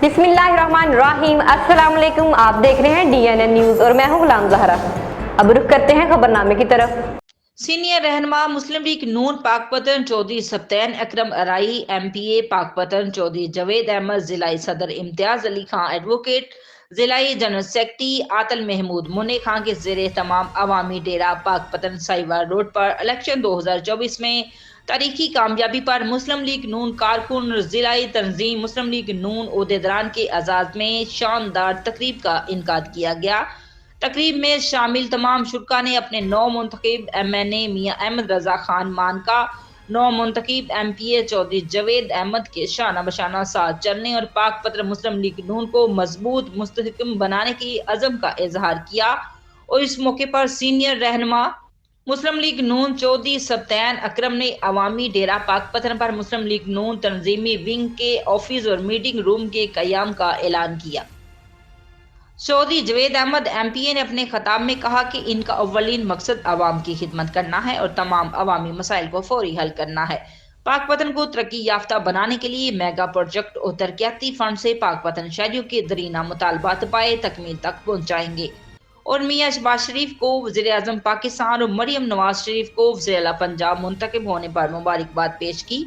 बिस्मिल्लाहिर्रहमानिर्रहीम। अस्सलाम वालेकुम। आप देख रहे हैं DNN न्यूज और मैं हूं गुलाम ज़हरा। अब रुख करते हैं खबरनामे की तरफ। सीनियर रहनुमा मुस्लिम लीग नून पाकपतन चौधरी सब्तैन अकरम अराई, MPA पाकपतन चौधरी जवेद अहमद, जिलाई सदर इम्तियाज अली खां एडवोकेट, जिलाई जनरल सेक्रेटरी आतल महमूद मुन्ने खां के जेर तमाम अवामी डेरा पाकपतन साहिवाल रोड पर इलेक्शन 2024 में तारीखी कामयाबी पर मुस्लिम लीग नून कारकुन जिलाई तंजीम मुस्लिम लीग नून ओहदेदारान के एजाज में शानदार तकरीब का इनकाद किया गया। तकरीब में शामिल तमाम शुरा ने अपने नौ मुंतखब MNA मियाँ अहमद रजा खान मानका, नौ मुंतखब MPA चौधरी जवेद अहमद के शाना बशाना साथ चलने और पाकपत्र मुस्लिम लीग नून को मजबूत मुस्तहकम बनाने की अज़म का इजहार किया। और इस मौके पर सीनियर रहनुमा मुस्लिम लीग नून चौधरी सब्तैन अकरम ने अवामी डेरा पाकपतन पर मुस्लिम लीग नून तंजीमी विंग के ऑफिस और मीटिंग रूम के कयाम का ऐलान किया। चौधरी जवेद अहमद MPA ने अपने खिताब में कहा कि इनका अव्वलीन मकसद आवाम की खिदमत करना है और तमाम अवामी मसाइल को फौरी हल करना है। पाकपतन को तरक्की याफ्ता बनाने के लिए मेगा प्रोजेक्ट और तरक्याती फंड से पाकपतन शहरियों के दरीना मुतालबात पाए तकमील तक पहुँचाएंगे। और मियाँ शहबाज शरीफ को वज़ीर आज़म पाकिस्तान और मरियम नवाज शरीफ को वज़ीर आला पंजाब मुंतखब होने पर मुबारकबाद पेश की।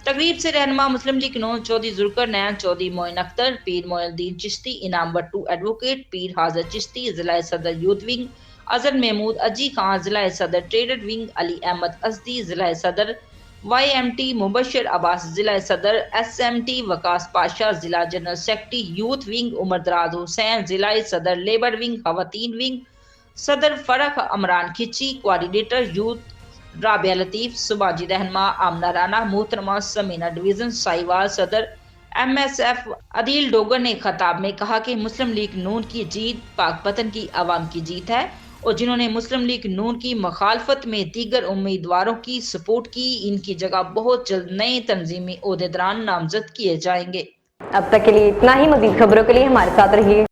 तकरीब से रहनुमा मुस्लिम लीग नून चौधरी जुल्कर नैन, चौधरी मोइन अख्तर, पीर मोइनुद्दीन चिश्ती, इनाम बट्टू एडवोकेट, पीर हाजिर चिश्ती, जिला सदर यूथ विंग, अजहर महमूद अजी खान, जिला सदर ट्रेडर विंग, अली अहमद असदी, जिला सदर YMT, मुबशर अब्बास, जिला सदर SMT, वकास पाशा, जिला general secretary youth wing, Umar Daraz Hussain, जिला सदर लेबर विंग, खवातीन विंग, सदर फरख अमरान खिची, कोऑर्डिनेटर यूथ राबिया लतीफ, सुबाजी रहनमा आमना राना, मोहतरमा समीना डिवीजन साहिवाल, सदर MSF अदील डोगर ने खिताब में कहा कि मुस्लिम लीग नून की जीत पाकपतन की आवाम की जीत है और जिन्होंने मुस्लिम लीग नून की मुखालफत में दीगर उम्मीदवारों की सपोर्ट की, इनकी जगह बहुत जल्द नए तंजीमी ओहदेदारान नामजद किए जाएंगे। अब तक के लिए इतना ही। मजीद खबरों के लिए हमारे साथ रहिए।